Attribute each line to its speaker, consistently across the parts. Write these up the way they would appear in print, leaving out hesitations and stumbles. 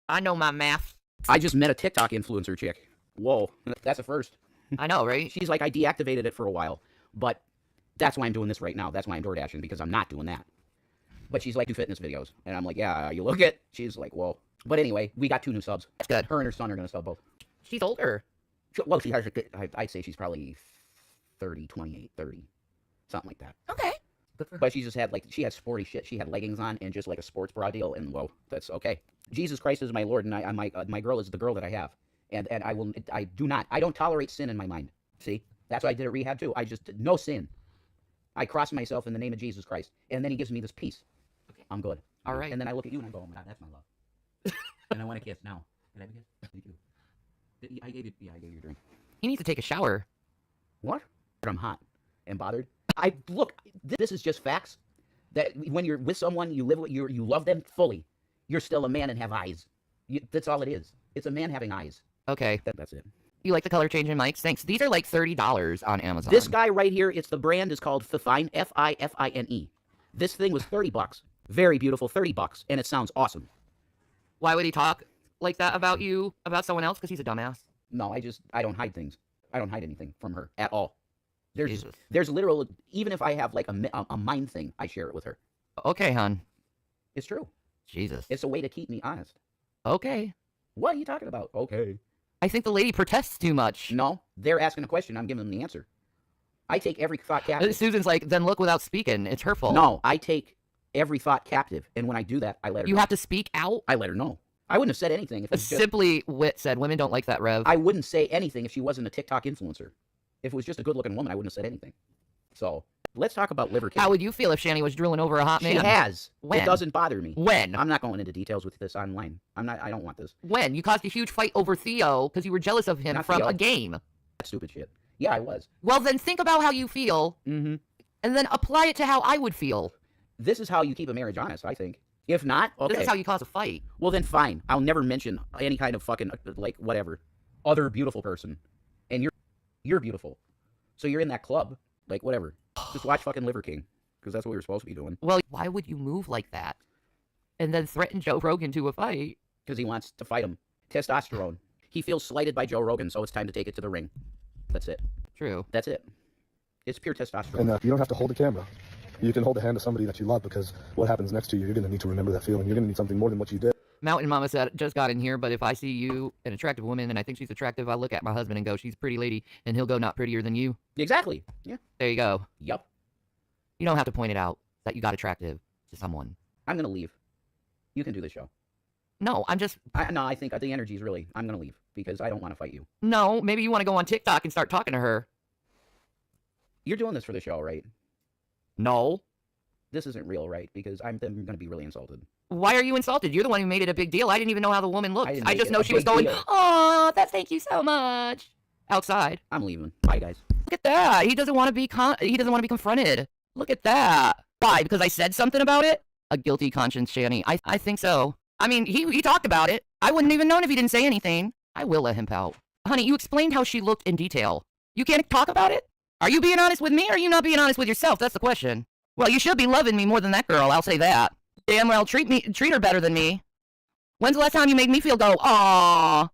Speaker 1: I know my math.
Speaker 2: I just met a TikTok influencer chick. Whoa, that's a first.
Speaker 1: I know, right?
Speaker 2: She's like, I deactivated it for a while, but that's why I'm doing this right now. That's why I'm door dashing, because I'm not doing that. But she's like, do fitness videos. And I'm like, yeah, you look it. She's like, whoa. But anyway, we got 2 new subs.
Speaker 1: That's good.
Speaker 2: Her and her son are going to sub both.
Speaker 1: She's older.
Speaker 2: Well, she has, I'd say she's probably 30, 28, 30. Something like that.
Speaker 1: Okay.
Speaker 2: But she just had, like, she had sporty shit. She had leggings on and just like a sports bra deal. And whoa, that's okay. Jesus Christ is my Lord, and my girl is the girl that I have. And I don't tolerate sin in my mind. See? That's why I did a rehab too. No sin. I cross myself in the name of Jesus Christ. And then he gives me this peace. Okay. I'm good.
Speaker 1: All right.
Speaker 2: And then I look at you and I go, oh my God, that's my love. And I want a kiss now. Can I have a kiss? Thank you. I gave you a drink.
Speaker 1: He needs to take a shower.
Speaker 2: What? I'm hot and bothered. Look, this is just facts. That when you're with someone, you love them fully. You're still a man and have eyes. That's all it is. It's a man having eyes.
Speaker 1: Okay.
Speaker 2: That's it.
Speaker 1: You like the color changing mics? Thanks. These are like $30 on Amazon.
Speaker 2: This guy right here, the brand is called Fifine, Fifine. This thing was $30. Very beautiful, $30, and it sounds awesome.
Speaker 1: Why would he talk like that about you, about someone else? Because he's a dumbass.
Speaker 2: No, I don't hide things. I don't hide anything from her at all.
Speaker 1: Jesus.
Speaker 2: There's literal, even if I have like a mind thing, I share it with her.
Speaker 1: Okay, hon.
Speaker 2: It's true.
Speaker 1: Jesus.
Speaker 2: It's a way to keep me honest.
Speaker 1: Okay.
Speaker 2: What are you talking about? Okay.
Speaker 1: I think the lady protests too much.
Speaker 2: No, they're asking a question. I'm giving them the answer. I take every thought captive.
Speaker 1: Susan's like, then look without speaking. It's her fault.
Speaker 2: No, I take every thought captive, and when I do that, I let her know.
Speaker 1: You have to speak out?
Speaker 2: I let her know. I wouldn't have said anything if it was just...
Speaker 1: Simply Wit said, women don't like that, Rev.
Speaker 2: I wouldn't say anything if she wasn't a TikTok influencer. If it was just a good-looking woman, I wouldn't have said anything. So, let's talk about liver cancer.
Speaker 1: How would you feel if Shanny was drooling over a hot man?
Speaker 2: She has.
Speaker 1: When?
Speaker 2: It doesn't bother me.
Speaker 1: When?
Speaker 2: I'm not going into details with this online. I don't want this.
Speaker 1: When? You caused a huge fight over Theo because you were jealous of him from a game.
Speaker 2: That stupid shit. Yeah, I was.
Speaker 1: Well, then think about how you feel, and then apply it to how I would feel.
Speaker 2: This is how you keep a marriage honest, I think. If not, okay.
Speaker 1: This is how you cause a fight.
Speaker 2: Well, then fine. I'll never mention any kind of fucking, like, whatever, other beautiful person. And you're beautiful. So you're in that club. Like, whatever. Just watch fucking Liver King. Because that's what we were supposed to be doing.
Speaker 1: Well, why would you move like that? And then threaten Joe Rogan to a fight?
Speaker 2: Because he wants to fight him. Testosterone. He feels slighted by Joe Rogan, so it's time to take it to the ring. That's it.
Speaker 1: True.
Speaker 2: That's it. It's pure testosterone.
Speaker 3: And you don't have to hold the camera. You can hold the hand of somebody that you love, because what happens next to you, you're going to need to remember that feeling. You're going to need something more than what you did.
Speaker 1: Mountain Mama said, just got in here, but if I see you, an attractive woman, and I think she's attractive, I look at my husband and go, she's a pretty lady, and he'll go, not prettier than you.
Speaker 2: Exactly. Yeah.
Speaker 1: There you go.
Speaker 2: Yup.
Speaker 1: You don't have to point it out that you got attractive to someone.
Speaker 2: I'm going to leave. You can do the show.
Speaker 1: No, I'm just...
Speaker 2: No, I think the energy's really... I'm going to leave, because I don't want to fight you.
Speaker 1: No, maybe you want to go on TikTok and start talking to her.
Speaker 2: You're doing this for the show, right?
Speaker 1: No.
Speaker 2: This isn't real, right? Because I'm going to be really insulted.
Speaker 1: Why are you insulted? You're the one who made it a big deal. I didn't even know how the woman looked. I just know she was going,
Speaker 2: deal.
Speaker 1: oh, thank you so much. Outside.
Speaker 2: I'm leaving. Bye, guys.
Speaker 1: Look at that. He doesn't want to be confronted. Look at that. Why? Because I said something about it? A guilty conscience, Shanny. I think so. I mean, he talked about it. I wouldn't even known if he didn't say anything. I will let him pout. Honey, you explained how she looked in detail. You can't talk about it? Are you being honest with me, or are you not being honest with yourself? That's the question. Well, you should be loving me more than that girl, I'll say that. Damn well, treat her better than me. When's the last time you made me feel go, aww?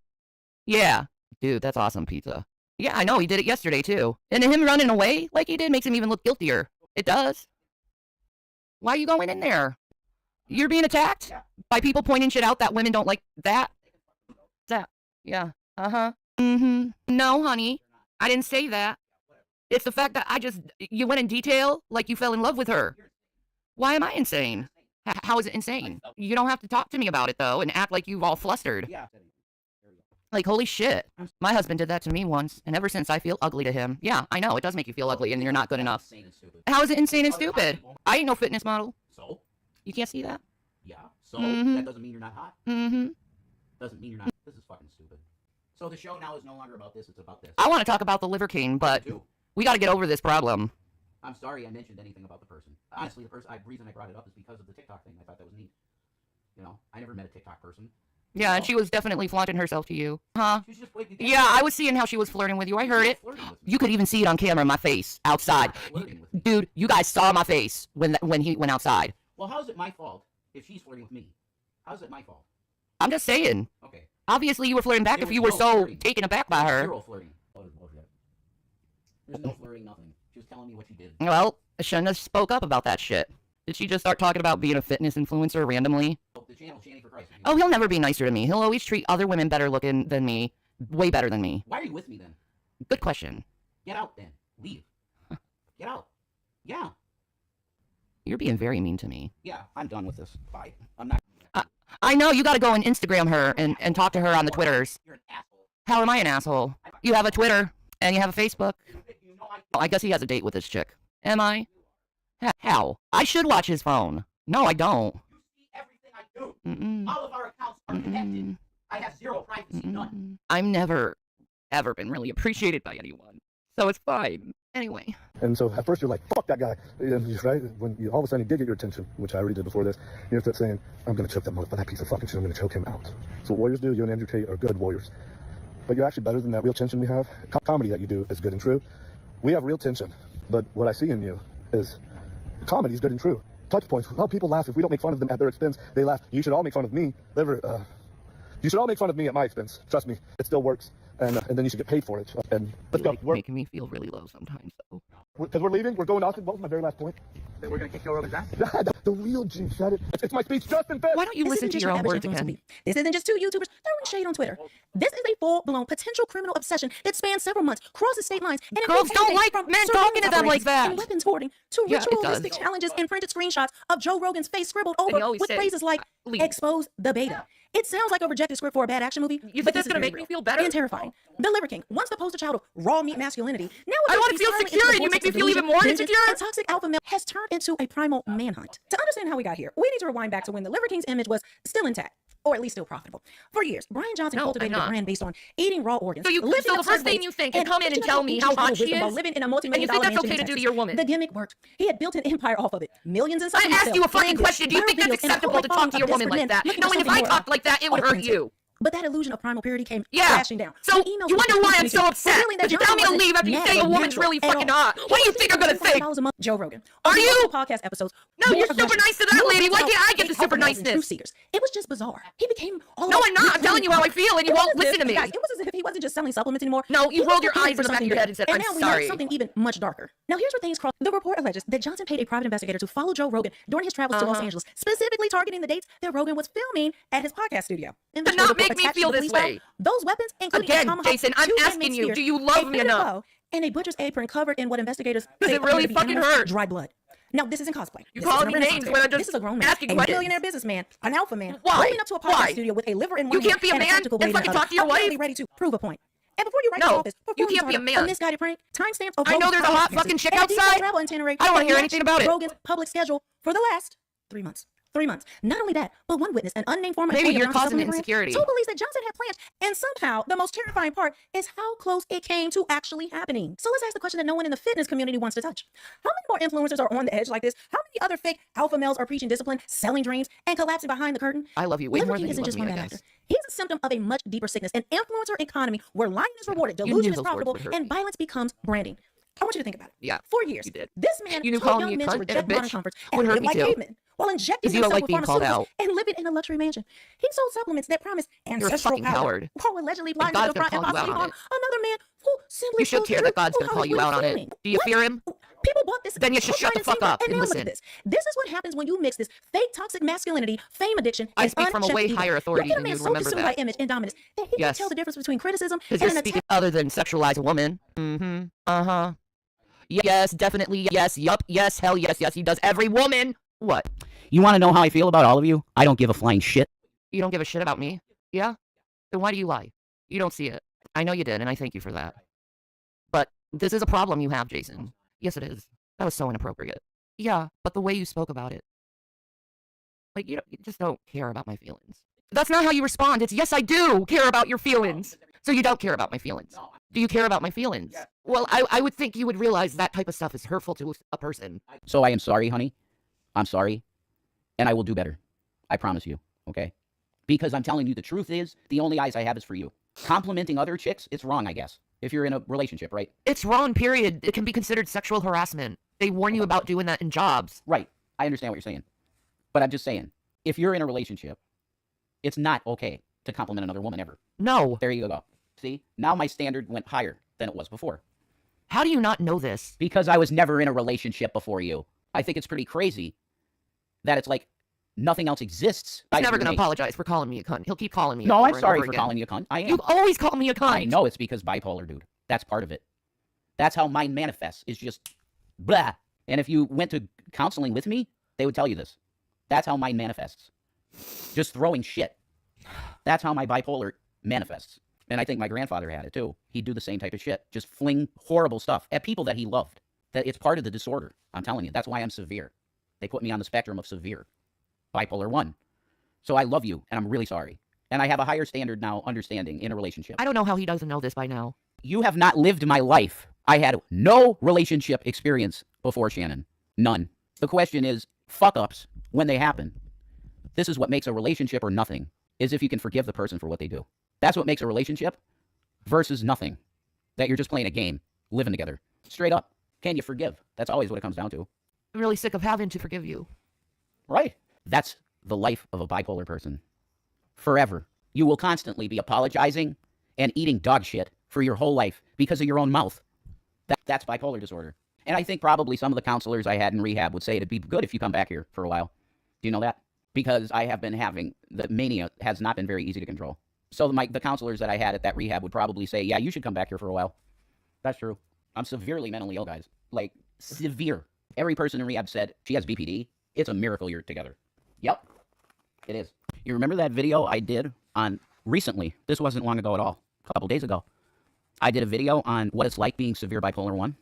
Speaker 1: Yeah. Dude, that's awesome pizza. Yeah, I know, he did it yesterday, too. And him running away like he did makes him even look guiltier. It does. Why are you going in there? You're being attacked? By people pointing shit out that women don't like that? That. Yeah. Uh-huh. No, honey. I didn't say that. It's the fact that you went in detail like you fell in love with her. Why am I insane? How is it insane? You don't have to talk to me about it, though, and act like you've all flustered. Like, holy shit. My husband did that to me once, and ever since I feel ugly to him. Yeah, I know, it does make you feel ugly, and you're not good enough. How is it insane and stupid? I ain't no fitness model.
Speaker 2: So?
Speaker 1: You can't see that?
Speaker 2: Yeah. So? That doesn't mean you're not hot? Doesn't mean you're not... This is fucking stupid. So the show now is no longer about this, it's about this.
Speaker 1: I want to talk about the Liver King, but we got to get over this problem.
Speaker 2: I'm sorry I mentioned anything about the person. Honestly, the reason I brought it up is because of the TikTok thing. I thought that was neat. You know, I never met a TikTok person.
Speaker 1: Yeah, and she was definitely flaunting herself to you. Huh? Yeah, I was seeing how she was flirting with you. I heard it. You could even see it on camera in my face, outside. Dude, you guys saw my face when he went outside.
Speaker 2: Well, how's it my fault if she's flirting with me? How's it my fault?
Speaker 1: I'm just saying.
Speaker 2: Okay.
Speaker 1: Obviously, you were flirting back
Speaker 2: There
Speaker 1: if
Speaker 2: was
Speaker 1: you were
Speaker 2: no
Speaker 1: so
Speaker 2: flirting.
Speaker 1: taken aback by her.
Speaker 2: Zero flirting. Oh, bullshit. There's no flirting, nothing. She was telling me what she did.
Speaker 1: Well, Shanna spoke up about that shit. Did she just start talking about being a fitness influencer randomly?
Speaker 2: Oh, the channel, Shanny for Christ.
Speaker 1: Oh, he'll never be nicer to me. He'll always treat other women better looking than me. Way better than me.
Speaker 2: Why are you with me then?
Speaker 1: Good question.
Speaker 2: Get out then. Leave. Get out. Yeah.
Speaker 1: You're being very mean to me.
Speaker 2: Yeah, I'm done with this. Bye. I'm not.
Speaker 1: I know you gotta go and Instagram her and talk to her on the Twitters.
Speaker 2: You're an asshole.
Speaker 1: How am I an asshole? You have a Twitter and you have a Facebook.
Speaker 2: You know I.
Speaker 1: Oh, I guess he has a date with this chick. Am I? How? I should watch his phone. No, I don't.
Speaker 2: You see everything I do.
Speaker 1: Mm-mm.
Speaker 2: All of our accounts are connected.
Speaker 1: Mm-mm.
Speaker 2: I have zero privacy. None.
Speaker 1: Mm-mm. I've never, ever been really appreciated by anyone. So it's fine. Anyway.
Speaker 3: And so at first you're like, fuck that guy. Right? When you all of a sudden you did get your attention, which I already did before this, you start saying, I'm going to choke that piece of fucking shit. I'm going to choke him out. So what warriors do, you and Andrew Tate are good warriors. But you're actually better than that real tension we have. Comedy that you do is good and true. We have real tension. But what I see in you is comedy is good and true. Touch points. Well, people laugh. If we don't make fun of them at their expense, they laugh. You should all make fun of me. You should all make fun of me at my expense. Trust me, it still works. And then you should get paid for it. And let's go.
Speaker 1: Making me feel really low sometimes, though.
Speaker 3: Because we're leaving. We're going to Austin. What was my very last point?
Speaker 2: Then we're gonna kick your other ass.
Speaker 3: The real G said it. It's my speech. Justin Fitz.
Speaker 1: Why don't you listen to your own words again?
Speaker 4: This isn't just two YouTubers throwing shade on Twitter. This is a full-blown potential criminal obsession that spans several months, crosses state lines, and
Speaker 1: Girls
Speaker 4: includes
Speaker 1: don't
Speaker 4: everything
Speaker 1: like
Speaker 4: from
Speaker 1: men
Speaker 4: surveillance
Speaker 1: talking to them like
Speaker 4: operations
Speaker 1: that.
Speaker 4: and weapons hoarding to
Speaker 1: Yeah, it
Speaker 4: ritualistic
Speaker 1: does.
Speaker 4: challenges and printed screenshots of Joe Rogan's face scribbled
Speaker 1: he
Speaker 4: over
Speaker 1: always
Speaker 4: with
Speaker 1: says,
Speaker 4: phrases like
Speaker 1: leave.
Speaker 4: "expose the beta." It sounds like a rejected script for a bad action movie.
Speaker 1: You
Speaker 4: but
Speaker 1: think that's
Speaker 4: this is
Speaker 1: gonna
Speaker 4: very
Speaker 1: make me
Speaker 4: real
Speaker 1: feel better?
Speaker 4: and terrifying. The Liver King, once the poster child of raw meat masculinity, now
Speaker 1: I
Speaker 4: appears
Speaker 1: wanna
Speaker 4: to be
Speaker 1: feel
Speaker 4: spiraling into
Speaker 1: secure,
Speaker 4: the
Speaker 1: and you make
Speaker 4: vortex
Speaker 1: me
Speaker 4: of
Speaker 1: feel even
Speaker 4: delusion,
Speaker 1: more
Speaker 4: vengeance,
Speaker 1: insecure?
Speaker 4: and toxic alpha male has turned into a primal manhunt. To understand how we got here, we need to rewind back to when the Liver King's image was still intact. Or at least still profitable. For years, Brian Johnson
Speaker 1: No,
Speaker 4: cultivated
Speaker 1: I'm
Speaker 4: a
Speaker 1: not.
Speaker 4: brand based on eating raw organs.
Speaker 1: So
Speaker 4: lifting
Speaker 1: the
Speaker 4: up
Speaker 1: first thing
Speaker 4: weights,
Speaker 1: you think and come in and tell me how hot she
Speaker 4: while
Speaker 1: is?
Speaker 4: living in a
Speaker 1: And
Speaker 4: multi-million
Speaker 1: you think
Speaker 4: dollar
Speaker 1: that's
Speaker 4: mansion
Speaker 1: okay
Speaker 4: in
Speaker 1: to do to
Speaker 4: Texas.
Speaker 1: your woman?
Speaker 4: The gimmick worked. He had built an empire off of it. Millions in
Speaker 1: I
Speaker 4: supplement
Speaker 1: asked
Speaker 4: sales,
Speaker 1: you a fucking
Speaker 4: brand deals,
Speaker 1: question. Do you think
Speaker 4: viral
Speaker 1: that's
Speaker 4: videos, and a
Speaker 1: acceptable to
Speaker 4: following
Speaker 1: talk to your
Speaker 4: of
Speaker 1: woman
Speaker 4: desperate
Speaker 1: like
Speaker 4: men
Speaker 1: that?
Speaker 4: looking for
Speaker 1: Knowing if
Speaker 4: something
Speaker 1: I
Speaker 4: more
Speaker 1: talked like that, it would hurt
Speaker 4: authentic.
Speaker 1: you.
Speaker 4: But that illusion of primal purity came
Speaker 1: Yeah.
Speaker 4: crashing down.
Speaker 1: So
Speaker 4: When emails
Speaker 1: you
Speaker 4: from
Speaker 1: wonder why I'm
Speaker 4: 2022
Speaker 1: so upset?
Speaker 4: revealing that
Speaker 1: Because you tell me to
Speaker 4: Joe
Speaker 1: leave after you
Speaker 4: wasn't
Speaker 1: say a woman's
Speaker 4: natural
Speaker 1: really
Speaker 4: at
Speaker 1: fucking
Speaker 4: all.
Speaker 1: hot. What do you think I'm gonna think?
Speaker 4: $40 a month, Joe Rogan.
Speaker 1: Are
Speaker 4: On
Speaker 1: you?
Speaker 4: multiple podcast episodes?
Speaker 1: No,
Speaker 4: more
Speaker 1: you're super
Speaker 4: aggression,
Speaker 1: nice to that
Speaker 4: more
Speaker 1: lady. Why
Speaker 4: brutality,
Speaker 1: can't I get the
Speaker 4: and
Speaker 1: super
Speaker 4: alpha males and
Speaker 1: niceness?
Speaker 4: truth seekers. It was just bizarre. He became all
Speaker 1: No,
Speaker 4: of
Speaker 1: I'm not. I'm telling you how I feel, and you
Speaker 4: It
Speaker 1: won't
Speaker 4: wasn't as
Speaker 1: listen to
Speaker 4: if-
Speaker 1: me.
Speaker 4: guys, it was as if he wasn't just selling supplements anymore.
Speaker 1: No, you
Speaker 4: He
Speaker 1: rolled
Speaker 4: was
Speaker 1: your
Speaker 4: looking
Speaker 1: eyes
Speaker 4: for
Speaker 1: in the back of
Speaker 4: something
Speaker 1: your head and said,
Speaker 4: bigger.
Speaker 1: "I'm
Speaker 4: now we
Speaker 1: sorry."
Speaker 4: know something even much darker. Now here's where things cross. The report alleges that Johnson paid a private investigator to follow Joe Rogan during his travels to Los Angeles, specifically targeting the dates that Rogan was filming at his podcast studio. In
Speaker 1: To
Speaker 4: which
Speaker 1: not
Speaker 4: the report
Speaker 1: make me
Speaker 4: attached to
Speaker 1: feel
Speaker 4: the
Speaker 1: this
Speaker 4: police file,
Speaker 1: way.
Speaker 4: Those weapons, including a
Speaker 1: Again,
Speaker 4: tomahawk,
Speaker 1: Jason, I'm
Speaker 4: 2
Speaker 1: asking
Speaker 4: handmade
Speaker 1: you,
Speaker 4: spears,
Speaker 1: do you
Speaker 4: a
Speaker 1: love me
Speaker 4: fitted
Speaker 1: enough?
Speaker 4: bow, and a butcher's apron covered in what investigators
Speaker 1: Does
Speaker 4: say
Speaker 1: it really
Speaker 4: appear to be
Speaker 1: fucking
Speaker 4: animals'
Speaker 1: hurt?
Speaker 4: dry blood. Now, this isn't cosplay.
Speaker 1: You
Speaker 4: This
Speaker 1: calling
Speaker 4: isn't a
Speaker 1: me
Speaker 4: Renaissance
Speaker 1: names
Speaker 4: fair.
Speaker 1: when I'm just
Speaker 4: This is a grown man,
Speaker 1: asking
Speaker 4: a
Speaker 1: questions.
Speaker 4: billionaire businessman, an alpha man,
Speaker 1: Why?
Speaker 4: rolling up to a podcast
Speaker 1: Why?
Speaker 4: studio with a liver in
Speaker 1: You
Speaker 4: one
Speaker 1: can't
Speaker 4: hand
Speaker 1: be a
Speaker 4: and
Speaker 1: man
Speaker 4: tactical
Speaker 1: and
Speaker 4: blade in
Speaker 1: fucking
Speaker 4: the other,
Speaker 1: talk to your
Speaker 4: apparently
Speaker 1: wife?
Speaker 4: ready to prove a point. And before you write
Speaker 1: No,
Speaker 4: to office,
Speaker 1: you can't be a man.
Speaker 4: misguided prank, timestamp of
Speaker 1: I know
Speaker 4: Rogan's
Speaker 1: there's a hot
Speaker 4: podcast
Speaker 1: fucking chick
Speaker 4: and a detailed
Speaker 1: outside.
Speaker 4: travel itinerary
Speaker 1: I don't wanna
Speaker 4: that
Speaker 1: hear
Speaker 4: matched
Speaker 1: anything about it.
Speaker 4: Rogan's public schedule for the last 3 months. 3 months. Not only that, but one witness, an unnamed former
Speaker 1: Maybe
Speaker 4: employee of
Speaker 1: you're
Speaker 4: Johnson's
Speaker 1: causing
Speaker 4: supplement brand,
Speaker 1: insecurity.
Speaker 4: told police that Johnson had plans, and somehow the most terrifying part is how close it came to actually happening. So let's ask the question that no one in the fitness community wants to touch. How many more influencers are on the edge like this? How many other fake alpha males are preaching discipline, selling dreams, and collapsing behind the curtain?
Speaker 1: I love you way
Speaker 4: Liver
Speaker 1: more
Speaker 4: King
Speaker 1: than you
Speaker 4: isn't
Speaker 1: love
Speaker 4: just
Speaker 1: me,
Speaker 4: one
Speaker 1: I
Speaker 4: bad
Speaker 1: guess.
Speaker 4: actor. He's a symptom of a much deeper sickness, an influencer economy where lying is rewarded,
Speaker 1: You knew
Speaker 4: delusion is
Speaker 1: those words
Speaker 4: profitable,
Speaker 1: would hurt
Speaker 4: and
Speaker 1: me.
Speaker 4: violence becomes branding. I want you to think about it.
Speaker 1: Yeah,
Speaker 4: For years,
Speaker 1: you did.
Speaker 4: this man
Speaker 1: You knew
Speaker 4: told
Speaker 1: calling
Speaker 4: young
Speaker 1: me a
Speaker 4: men to
Speaker 1: cunt and a
Speaker 4: reject modern
Speaker 1: bitch
Speaker 4: comforts
Speaker 1: would
Speaker 4: and
Speaker 1: hurt
Speaker 4: live
Speaker 1: me
Speaker 4: like
Speaker 1: too.
Speaker 4: cavemen while injecting
Speaker 1: 'Cause you don't
Speaker 4: himself
Speaker 1: like
Speaker 4: with
Speaker 1: being called
Speaker 4: pharmaceuticals
Speaker 1: out.
Speaker 4: and living in a luxury mansion. He sold supplements that promised
Speaker 1: You're a
Speaker 4: ancestral
Speaker 1: fucking
Speaker 4: power
Speaker 1: coward.
Speaker 4: while allegedly blinding
Speaker 1: God's
Speaker 4: to the front
Speaker 1: gonna
Speaker 4: and
Speaker 1: call you
Speaker 4: possibly
Speaker 1: out on
Speaker 4: harm another man who simply
Speaker 1: You should
Speaker 4: spoke
Speaker 1: care
Speaker 4: the
Speaker 1: that
Speaker 4: truth
Speaker 1: God's
Speaker 4: of
Speaker 1: gonna
Speaker 4: how
Speaker 1: call
Speaker 4: he
Speaker 1: you
Speaker 4: was
Speaker 1: out on it.
Speaker 4: feeling.
Speaker 1: Do you
Speaker 4: What?
Speaker 1: fear him?
Speaker 4: People bought this.
Speaker 1: Then you should shut the fuck up and
Speaker 4: now look
Speaker 1: listen.
Speaker 4: at this. This is what happens when you mix this fake toxic masculinity, fame addiction,
Speaker 1: I
Speaker 4: and
Speaker 1: speak from a
Speaker 4: unchecked
Speaker 1: way
Speaker 4: ego.
Speaker 1: higher authority
Speaker 4: You get a
Speaker 1: than
Speaker 4: man
Speaker 1: you'd
Speaker 4: so
Speaker 1: remember
Speaker 4: consumed
Speaker 1: that.
Speaker 4: by image and dominance that he
Speaker 1: Yes.
Speaker 4: can tell the difference between criticism
Speaker 1: Because
Speaker 4: and
Speaker 1: you're
Speaker 4: an
Speaker 1: speaking
Speaker 4: attack.
Speaker 1: other than sexualize a woman. Mm-hmm. Uh-huh. Yes, definitely. Yes, yup. Yes, hell yes, yes. He does every woman. What?
Speaker 2: You want to know how I feel about all of you? I don't give a flying shit.
Speaker 1: You don't give a shit about me? Yeah? Then why do you lie? You don't see it. I know you did, and I thank you for that. But this is a problem you have, Jason. Yes, it is. That was so inappropriate. Yeah, but the way you spoke about it. Like, you just don't care about my feelings. That's not how you respond. It's, yes, I do care about your feelings. So you don't care about my feelings. Do you care about my feelings? Well, I would think you would realize that type of stuff is hurtful to a person.
Speaker 2: So I am sorry, honey. I'm sorry. And I will do better. I promise you. Okay? Because I'm telling you the truth is, the only eyes I have is for you. Complimenting other chicks, it's wrong, I guess. If you're in a relationship, right?
Speaker 1: It's wrong, period. It can be considered sexual harassment. They warn you about doing that in jobs.
Speaker 2: Right. I understand what you're saying. But I'm just saying, if you're in a relationship It's not okay to compliment another woman ever.
Speaker 1: No.
Speaker 2: There you go. See? Now my standard went higher than it was before.
Speaker 1: How do you not know this?
Speaker 2: Because I was never in a relationship before you. I think it's pretty crazy that it's like nothing else exists.
Speaker 1: He's never going to apologize for calling me a cunt. He'll keep calling me.
Speaker 2: No,
Speaker 1: over
Speaker 2: I'm
Speaker 1: and
Speaker 2: sorry
Speaker 1: over
Speaker 2: for
Speaker 1: again.
Speaker 2: calling you a cunt. I am.
Speaker 1: You've always called me a cunt.
Speaker 2: I know it's because bipolar, dude. That's part of it. That's how mine manifests. Is just blah. And if you went to counseling with me, they would tell you this. That's how mine manifests. Just throwing shit. That's how my bipolar manifests. And I think my grandfather had it too. He'd do the same type of shit. Just fling horrible stuff at people that he loved. That it's part of the disorder. I'm telling you. That's why I'm severe. They put me on the spectrum of severe. Bipolar 1. So I love you, and I'm really sorry. And I have a higher standard now, understanding in a relationship.
Speaker 1: I don't know how he doesn't know this by now.
Speaker 2: You have not lived my life. I had no relationship experience before, Shannon. None. The question is, fuck-ups, when they happen. This is what makes a relationship or nothing, is if you can forgive the person for what they do. That's what makes a relationship versus nothing. That you're just playing a game, living together. Straight up. Can you forgive? That's always what it comes down to.
Speaker 1: I'm really sick of having to forgive you.
Speaker 2: Right. That's the life of a bipolar person. Forever. You will constantly be apologizing and eating dog shit for your whole life because of your own mouth. That's bipolar disorder. And I think probably some of the counselors I had in rehab would say it'd be good if you come back here for a while. Do you know that? Because I have been having, the mania has not been very easy to control. So the counselors that I had at that rehab would probably say, yeah, you should come back here for a while. That's true. I'm severely mentally ill, guys. Like, severe. Every person in rehab said, she has BPD. It's a miracle you're together. Yep. It is. You remember that video I did on recently? This wasn't long ago at all. A couple days ago. I did a video on what it's like being severe bipolar 1.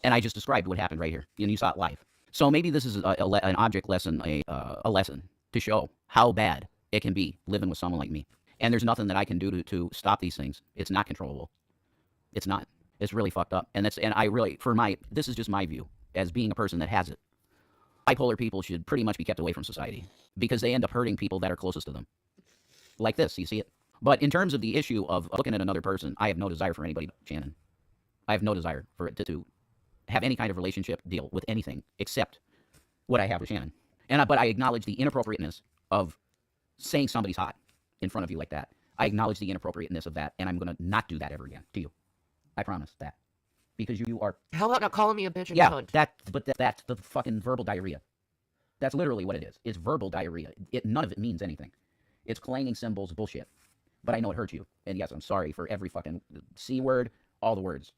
Speaker 2: And I just described what happened right here. And you saw it live. So maybe this is an object lesson, a lesson to show how bad it can be living with someone like me. And there's nothing that I can do to stop these things. It's not controllable. It's not. It's really fucked up. And I really, this is just my view as being a person that has it. Bipolar people should pretty much be kept away from society because they end up hurting people that are closest to them. Like this, you see it? But in terms of the issue of looking at another person, I have no desire for anybody but Shannon. I have no desire for it to have any kind of relationship deal with anything except what I have with Shannon. But I acknowledge the inappropriateness of saying somebody's hot in front of you like that. I acknowledge the inappropriateness of that, and I'm going to not do that ever again to you. I promise that. Because you are...
Speaker 1: How about not calling me a bitch and
Speaker 2: yeah,
Speaker 1: cunt?
Speaker 2: that's the fucking verbal diarrhea. That's literally what it is. It's verbal diarrhea. None of it means anything. It's clanging cymbals bullshit. But I know it hurt you. And yes, I'm sorry for every fucking C word, all the words.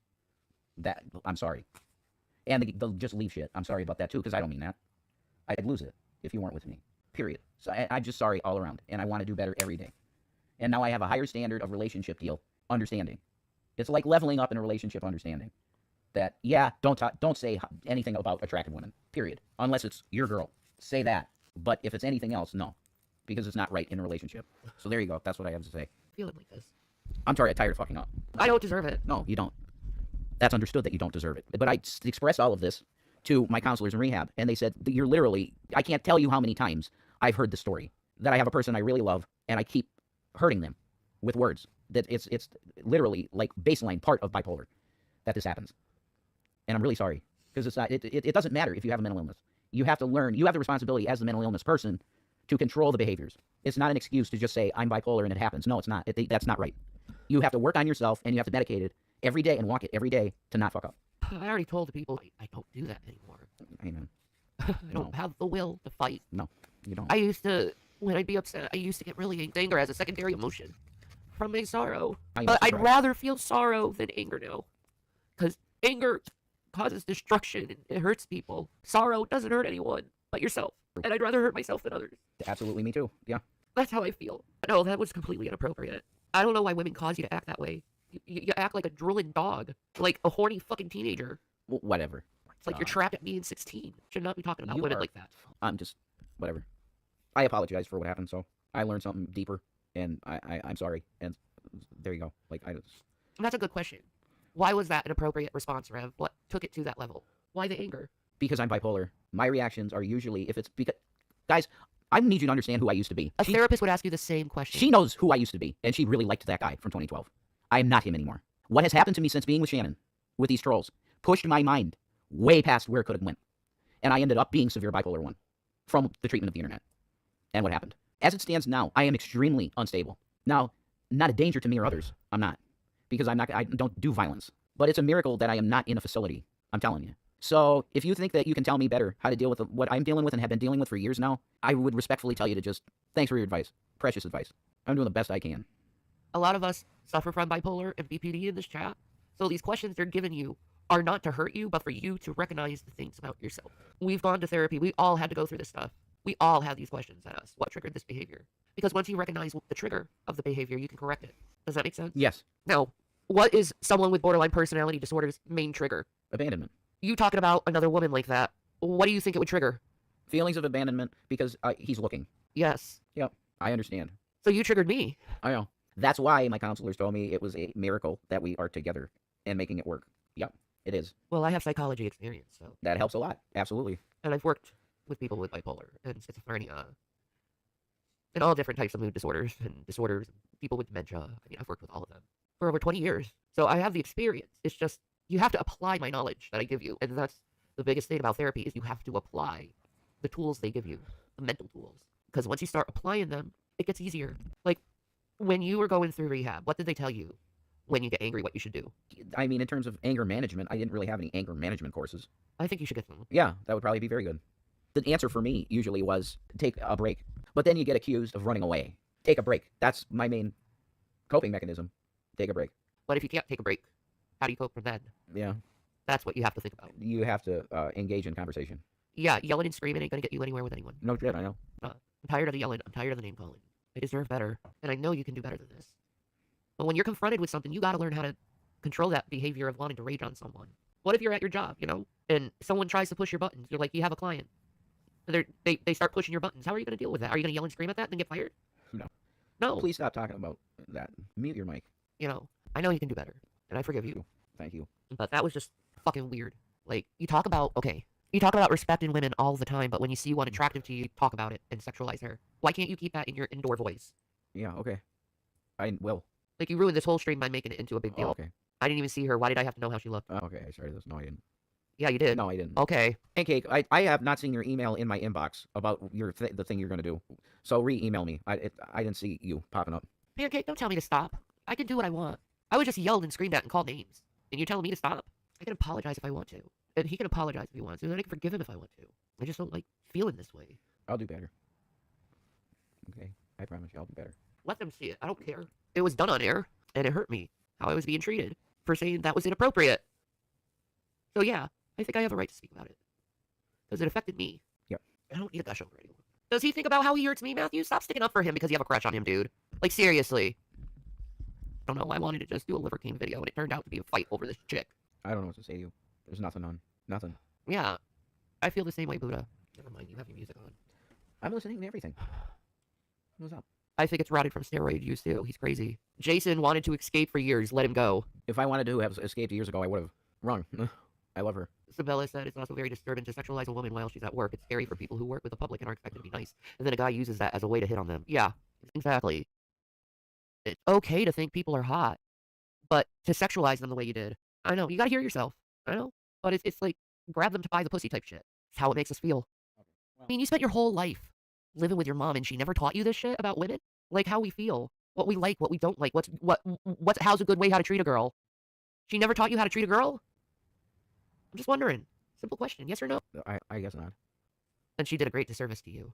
Speaker 2: I'm sorry. And they'll just leave shit. I'm sorry about that too, because I don't mean that. I'd lose it if you weren't with me. Period. So I'm just sorry all around. And I want to do better every day. And now I have a higher standard of relationship deal, understanding. It's like leveling up in a relationship understanding. That, yeah, don't say anything about attractive women. Period. Unless it's your girl. Say that. But if it's anything else, no. Because it's not right in a relationship. So there you go. That's what I have to say.
Speaker 1: Feeling like this.
Speaker 2: I'm sorry, I'm tired of fucking up.
Speaker 1: I don't deserve it.
Speaker 2: No, you don't. That's understood that you don't deserve it. But I expressed all of this to my counselors in rehab, and they said, you're literally, I can't tell you how many times I've heard the story, that I have a person I really love, and I keep hurting them with words. That it's literally like baseline part of bipolar that this happens. And I'm really sorry, because it's not, it doesn't matter if you have a mental illness. You have to learn, you have the responsibility as the mental illness person to control the behaviors. It's not an excuse to just say, I'm bipolar and it happens. No, it's not. That's not right. You have to work on yourself, and you have to medicate it every day and walk it every day to not fuck up.
Speaker 1: I already told the people I don't do that anymore.
Speaker 2: Amen.
Speaker 1: I don't have the will to fight.
Speaker 2: No, you don't.
Speaker 1: I used to, when I'd be upset, I used to get really angry. Anger as a secondary emotion from my sorrow. But I'd rather feel sorrow than anger now. Because anger causes destruction and it hurts people. Sorrow doesn't hurt anyone but yourself. And I'd rather hurt myself than others.
Speaker 2: Absolutely, me too. Yeah.
Speaker 1: That's how I feel. No, that was completely inappropriate. I don't know why women cause you to act that way. You act like a drooling dog. Like a horny fucking teenager.
Speaker 2: Whatever.
Speaker 1: It's like you're trapped at being 16. Should not be talking about women like that.
Speaker 2: I'm just, whatever. I apologize for what happened, so I learned something deeper, and I'm sorry, and there you go. Like,
Speaker 1: That's a good question. Why was that an appropriate response, Rev? What took it to that level? Why the anger?
Speaker 2: Because I'm bipolar. My reactions are usually, if it's because, guys, I need you to understand who I used to be.
Speaker 1: A therapist would ask you the same question.
Speaker 2: She knows who I used to be, and she really liked that guy from 2012. I am not him anymore. What has happened to me since being with Shannon, with these trolls, pushed my mind way past where it could have went. And I ended up being severe bipolar 1 from the treatment of the internet. And what happened? As it stands now, I am extremely unstable. Now, not a danger to me or others. I'm not. Because I don't do violence. But it's a miracle that I am not in a facility. I'm telling you. So if you think that you can tell me better how to deal with what I'm dealing with and have been dealing with for years now, I would respectfully tell you to just, thanks for your advice. Precious advice. I'm doing the best I can.
Speaker 1: A lot of us suffer from bipolar and BPD in this chat. So these questions they're giving you are not to hurt you, but for you to recognize the things about yourself. We've gone to therapy. We all had to go through this stuff. We all have these questions at us. What triggered this behavior? Because once you recognize the trigger of the behavior, you can correct it. Does that make sense?
Speaker 2: Yes.
Speaker 1: Now, what is someone with borderline personality disorder's main trigger?
Speaker 2: Abandonment.
Speaker 1: You talking about another woman like that, what do you think it would trigger?
Speaker 2: Feelings of abandonment because he's looking.
Speaker 1: Yes.
Speaker 2: Yep. I understand.
Speaker 1: So you triggered me.
Speaker 2: I know. That's why my counselors told me it was a miracle that we are together and making it work. Yep. It is.
Speaker 1: Well, I have psychology experience, so.
Speaker 2: That helps a lot. Absolutely.
Speaker 1: And I've worked with people with bipolar and schizophrenia and all different types of mood disorders and people with dementia. I mean, I've worked with all of them for over 20 years. So I have the experience. It's just, you have to apply my knowledge that I give you. And that's the biggest thing about therapy is you have to apply the tools they give you, the mental tools. Because once you start applying them, it gets easier. Like, when you were going through rehab, what did they tell you when you get angry what you should do?
Speaker 2: I mean, in terms of anger management, I didn't really have any anger management courses.
Speaker 1: I think you should get them.
Speaker 2: Yeah, that would probably be very good. The answer for me usually was take a break. But then you get accused of running away. Take a break. That's my main coping mechanism. Take a break.
Speaker 1: But if you can't take a break, how do you cope from then?
Speaker 2: Yeah.
Speaker 1: That's what you have to think about.
Speaker 2: You have to engage in conversation.
Speaker 1: Yeah, yelling and screaming ain't gonna get you anywhere with anyone.
Speaker 2: No shit, I know.
Speaker 1: I'm tired of the yelling. I'm tired of the name calling. I deserve better. And I know you can do better than this. But when you're confronted with something, you gotta learn how to control that behavior of wanting to rage on someone. What if you're at your job, and someone tries to push your buttons? You're like, you have a client. And they start pushing your buttons. How are you gonna deal with that? Are you gonna yell and scream at that and then get fired?
Speaker 2: No.
Speaker 1: No.
Speaker 2: Please stop talking about that. Mute your mic.
Speaker 1: I know you can do better. And I forgive you.
Speaker 2: Thank you.
Speaker 1: But that was just fucking weird. Like, you talk about respecting women all the time, but when you see one attractive to you, you talk about it and sexualize her. Why can't you keep that in your indoor voice?
Speaker 2: Yeah, okay. I will.
Speaker 1: Like, you ruined this whole stream by making it into a big deal.
Speaker 2: Oh, okay.
Speaker 1: I didn't even see her. Why did I have to know how she looked?
Speaker 2: Oh, okay, I started this. No, I didn't.
Speaker 1: Yeah, you did.
Speaker 2: No, I didn't.
Speaker 1: Okay.
Speaker 2: Pancake, I have not seen your email in my inbox about the thing you're going to do. So re-email me. I didn't see you popping up.
Speaker 1: Pancake, don't tell me to stop. I can do what I want. I was just yelled and screamed at and called names. And you're telling me to stop? I can apologize if I want to. And he can apologize if he wants to. And I can forgive him if I want to. I just don't like feeling this way.
Speaker 2: I'll do better. Okay, I promise you I'll do better.
Speaker 1: Let them see it. I don't care. It was done on air, and it hurt me how I was being treated for saying that was inappropriate. So yeah, I think I have a right to speak about it. Because it affected me.
Speaker 2: Yep.
Speaker 1: I don't need to gush over anyone. Does he think about how he hurts me, Matthew? Stop sticking up for him because you have a crush on him, dude. Like, seriously. I don't know. I wanted to just do a Liver King video, and it turned out to be a fight over this chick.
Speaker 2: I don't know what to say to you. There's nothing on. Nothing.
Speaker 1: Yeah. I feel the same way, Buddha. Never mind, you have your music on.
Speaker 2: I'm listening to everything. What's up?
Speaker 1: I think it's rotted from steroid use, too. He's crazy. Jason wanted to escape for years. Let him go.
Speaker 2: If I wanted to have escaped years ago, I would have. Wrong. I love her.
Speaker 1: Sabella said it's also very disturbing to sexualize a woman while she's at work. It's scary for people who work with the public and are expected to be nice. And then a guy uses that as a way to hit on them. Yeah, exactly. It's okay to think people are hot, but to sexualize them the way you did. I know, you gotta hear yourself. I know. But it's like, grab them to buy the pussy type shit. It's how it makes us feel. I mean, you spent your whole life living with your mom and she never taught you this shit about women? Like how we feel, what we like, what we don't like, how's a good way how to treat a girl? She never taught you how to treat a girl? I'm just wondering. Simple question, yes or no?
Speaker 2: I guess not.
Speaker 1: And she did a great disservice to you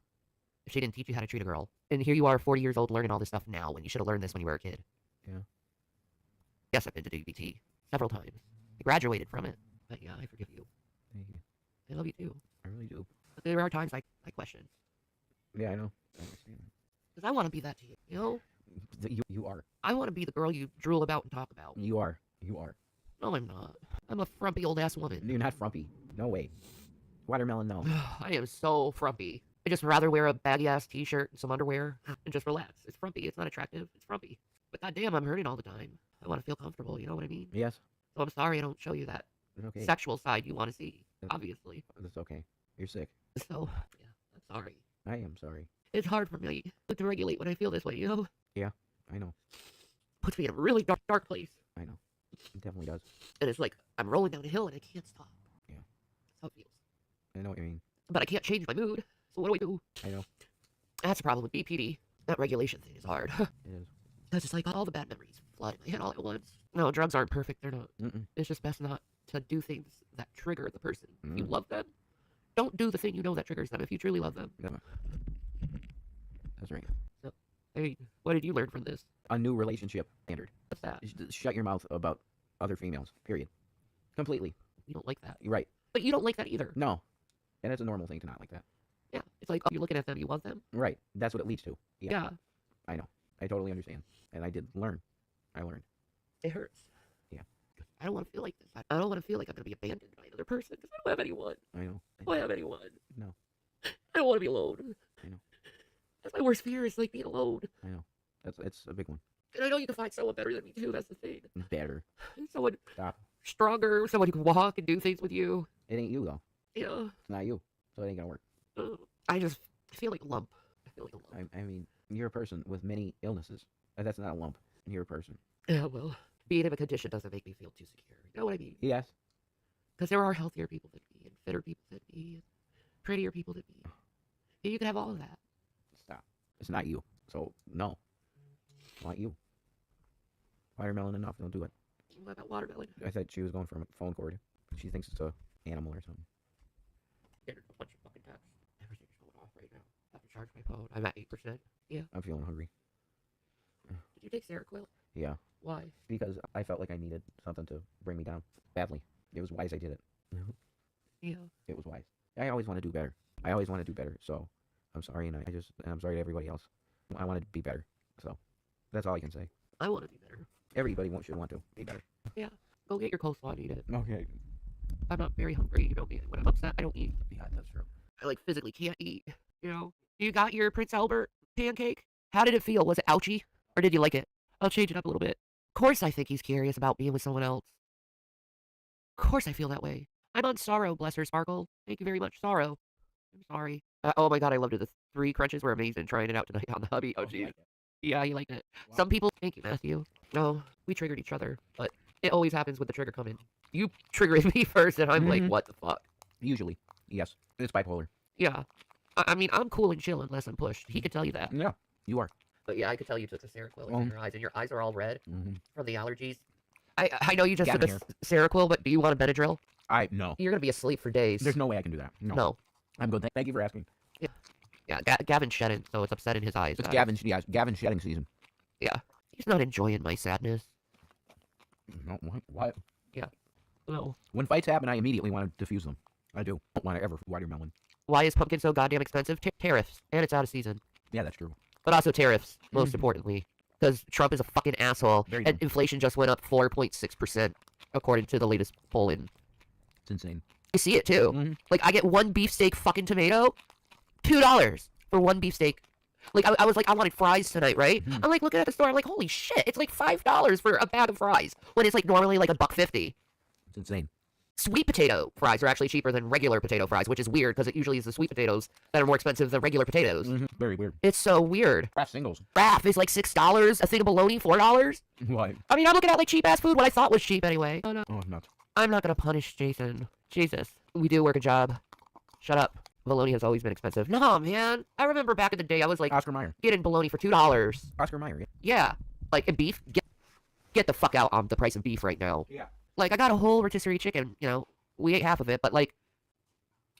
Speaker 1: if she didn't teach you how to treat a girl. And here you are, 40 years old, learning all this stuff now when you should have learned this when you were a kid.
Speaker 2: Yeah.
Speaker 1: Yes, I've been to DBT several times. I graduated from it. But yeah, I forgive you.
Speaker 2: Thank you.
Speaker 1: I love you too.
Speaker 2: I really do.
Speaker 1: But there are times I question.
Speaker 2: Yeah, I know. I understand.
Speaker 1: Because I want to be that to you, you know?
Speaker 2: You are.
Speaker 1: I want to be the girl you drool about and talk about.
Speaker 2: You are. You are.
Speaker 1: No, I'm not. I'm a frumpy old-ass woman.
Speaker 2: You're not frumpy. No way. Watermelon, no.
Speaker 1: I am so frumpy. I just rather wear a baggy-ass t-shirt and some underwear and just relax. It's frumpy. It's not attractive. It's frumpy. But goddamn, I'm hurting all the time. I want to feel comfortable, you know what I mean?
Speaker 2: Yes.
Speaker 1: So I'm sorry I don't show you that
Speaker 2: Okay.
Speaker 1: sexual side you want to see, obviously.
Speaker 2: That's okay. You're sick.
Speaker 1: So, yeah, I'm sorry.
Speaker 2: I am sorry.
Speaker 1: It's hard for me to regulate when I feel this way, you know?
Speaker 2: Yeah, I know.
Speaker 1: Puts me in a really dark place.
Speaker 2: I know. It definitely does.
Speaker 1: And it's like, I'm rolling down a hill and I can't stop.
Speaker 2: Yeah.
Speaker 1: That's how it feels.
Speaker 2: I know what you mean.
Speaker 1: But I can't change my mood. So what do I do?
Speaker 2: I know.
Speaker 1: That's the problem with BPD. That regulation thing is hard.
Speaker 2: It is.
Speaker 1: Because it's like all the bad memories flood in my head all at once. No, drugs aren't perfect. They're not. It's just best not to do things that trigger the person. If you love them, don't do the thing you know that triggers them if you truly love them.
Speaker 2: Yeah. That's right.
Speaker 1: So, I mean, what did you learn from this?
Speaker 2: A new relationship standard.
Speaker 1: What's that?
Speaker 2: Shut your mouth about other females. Period. Completely.
Speaker 1: You don't like that.
Speaker 2: You're right.
Speaker 1: But you don't like that either.
Speaker 2: No. And it's a normal thing to not like that.
Speaker 1: Yeah. It's like, you're looking at them, you want them.
Speaker 2: Right. That's what it leads to.
Speaker 1: Yeah.
Speaker 2: I know. I totally understand. And I did learn. I learned.
Speaker 1: It hurts.
Speaker 2: Yeah.
Speaker 1: I don't want to feel like this. I don't want to feel like I'm going to be abandoned by another person because I don't have anyone.
Speaker 2: I know.
Speaker 1: I don't have anyone.
Speaker 2: No.
Speaker 1: I don't want to be alone.
Speaker 2: I know.
Speaker 1: That's my worst fear is like being alone.
Speaker 2: I know. It's a big one.
Speaker 1: And I know you can find someone better than me too. That's the thing.
Speaker 2: Better.
Speaker 1: Someone
Speaker 2: Stop.
Speaker 1: stronger, someone who can walk and do things with you.
Speaker 2: It ain't you though.
Speaker 1: Yeah.
Speaker 2: It's not you. So it ain't gonna work.
Speaker 1: I just feel like a lump. I feel like a lump.
Speaker 2: I mean, you're a person with many illnesses. That's not a lump. You're a person.
Speaker 1: Yeah, well, being in a condition doesn't make me feel too secure. You know what I mean?
Speaker 2: Yes.
Speaker 1: Because there are healthier people than me, and fitter people than me, and prettier people than me. And you can have all of that.
Speaker 2: Stop. It's not you. So no. It's not you. Watermelon enough. Don't do it.
Speaker 1: What about watermelon?
Speaker 2: I thought she was going for a phone cord. She thinks it's a animal or something.
Speaker 1: Get a bunch of fucking taps. Everything's going off right now. I have to charge my phone. I'm at 8%. Yeah.
Speaker 2: I'm feeling hungry.
Speaker 1: Did you take Seroquel?
Speaker 2: Yeah.
Speaker 1: Why?
Speaker 2: Because I felt like I needed something to bring me down badly. It was wise I did it.
Speaker 1: Yeah.
Speaker 2: It was wise. I always want to do better. I always want to do better. So I'm sorry, and I'm sorry to everybody else. I want to be better. So that's all I can say.
Speaker 1: I want to be better.
Speaker 2: Everybody should want to be better.
Speaker 1: Yeah. Go get your coleslaw and eat it.
Speaker 2: Okay.
Speaker 1: I'm not very hungry. You know me. When I'm upset, I don't eat.
Speaker 2: Yeah, that's true.
Speaker 1: I like physically can't eat. You know? You got your Prince Albert pancake? How did it feel? Was it ouchy? Or did you like it? I'll change it up a little bit. Of course I think he's curious about being with someone else. Of course I feel that way. I'm on Sorrow, bless her, Sparkle. Thank you very much, Sorrow. I'm sorry. Oh my god, I loved it. The 3 crunches were amazing. Trying it out tonight on the hubby. Oh, jeez. Yeah, he liked it.
Speaker 2: Wow.
Speaker 1: Some people... Thank you, Matthew. No, we triggered each other. But it always happens with the trigger coming. You triggered me first, and I'm like, what the fuck?
Speaker 2: Usually. Yes. It's bipolar.
Speaker 1: Yeah. I mean, I'm cool and chill unless I'm pushed. He could tell you that.
Speaker 2: Yeah. You are.
Speaker 1: But yeah, I could tell you took the Seroquel in your eyes, and your eyes are all red
Speaker 2: Mm-hmm.
Speaker 1: from the allergies. I know you just took
Speaker 2: Gavin
Speaker 1: a Seroquel, but do you want a Benadryl?
Speaker 2: No.
Speaker 1: You're gonna be asleep for days.
Speaker 2: There's no way I can do that. No.
Speaker 1: No.
Speaker 2: I'm good. Thank you for asking.
Speaker 1: Yeah, Gavin's shedding, so it's upsetting his eyes.
Speaker 2: It's Gavin's shedding season.
Speaker 1: Yeah. He's not enjoying my sadness.
Speaker 2: No, what?
Speaker 1: No.
Speaker 2: When fights happen, I immediately want to defuse them. I do. I don't want to ever watermelon.
Speaker 1: Why is pumpkin so goddamn expensive? Tariffs. And it's out of season.
Speaker 2: Yeah, that's true.
Speaker 1: But also tariffs, most importantly. Because Trump is a fucking asshole.
Speaker 2: Very
Speaker 1: And
Speaker 2: dumb.
Speaker 1: inflation just went up 4.6%, according to the latest polling.
Speaker 2: It's insane.
Speaker 1: You see it, too.
Speaker 2: Mhm.
Speaker 1: Like, I get one beefsteak fucking tomato, $2 for one beefsteak. Like, I was like, I wanted fries tonight, right?
Speaker 2: Mhm.
Speaker 1: I'm like looking at the store, I'm like, holy shit, it's like $5 for a bag of fries, when it's like normally like $1.50.
Speaker 2: It's insane.
Speaker 1: Sweet potato fries are actually cheaper than regular potato fries, which is weird, because it usually is the sweet potatoes that are more expensive than regular potatoes.
Speaker 2: Very weird.
Speaker 1: It's so weird.
Speaker 2: Craft singles.
Speaker 1: Raff is like $6, a thing of bologna, $4.
Speaker 2: What?
Speaker 1: I mean, I'm looking at like cheap-ass food, what I thought was cheap anyway. Oh, no.
Speaker 2: Oh, nuts.
Speaker 1: I'm not gonna punish Jason. Jesus. We do work a job. Shut up. Bologna has always been expensive. No, man. I remember back in the day, I was like
Speaker 2: Oscar Mayer.
Speaker 1: getting bologna for $2.
Speaker 2: Oscar Mayer.
Speaker 1: Yeah. Like, and beef, get the fuck out on the price of beef right now.
Speaker 2: Yeah.
Speaker 1: Like, I got a whole rotisserie chicken, you know. We ate half of it, but like,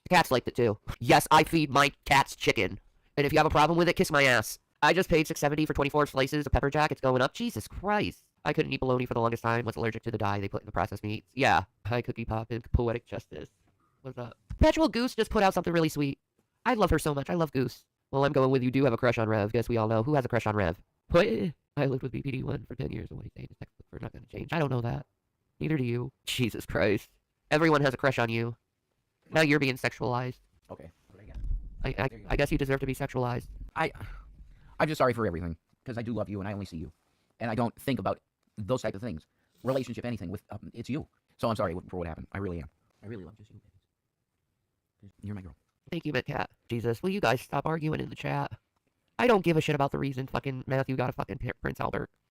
Speaker 1: the cats liked it too. Yes, I feed my cats chicken. And if you have a problem with it, kiss my ass. I just paid $6.70 for 24 slices of pepper jack. It's going up. Jesus Christ. I couldn't eat bologna for the longest time. Was allergic to the dye they put in the processed meats. Yeah. Hi, Cookie Pop and Poetic Justice. What's up? Perpetual Goose just put out something really sweet. I love her so much. I love Goose. Well, I'm going with you do have a crush on Rev. Guess we all know. Who has a crush on Rev? What? I lived with BPD1 for 10 years. And what he's saying is textbook for not going to change. I don't know that. Neither do you. Jesus Christ. Everyone has a crush on you. Now you're being sexualized.
Speaker 2: Okay. What do I get?
Speaker 1: I guess you deserve to be sexualized.
Speaker 2: I'm just sorry for everything because I do love you and I only see you, and I don't think about those type of things, relationship, anything with it's you. So I'm sorry for what happened. I really am. I really love just you. You're my girl.
Speaker 1: Thank you, Mitcat. Jesus, will you guys stop arguing in the chat? I don't give a shit about the reason fucking Matthew got a fucking Prince Albert.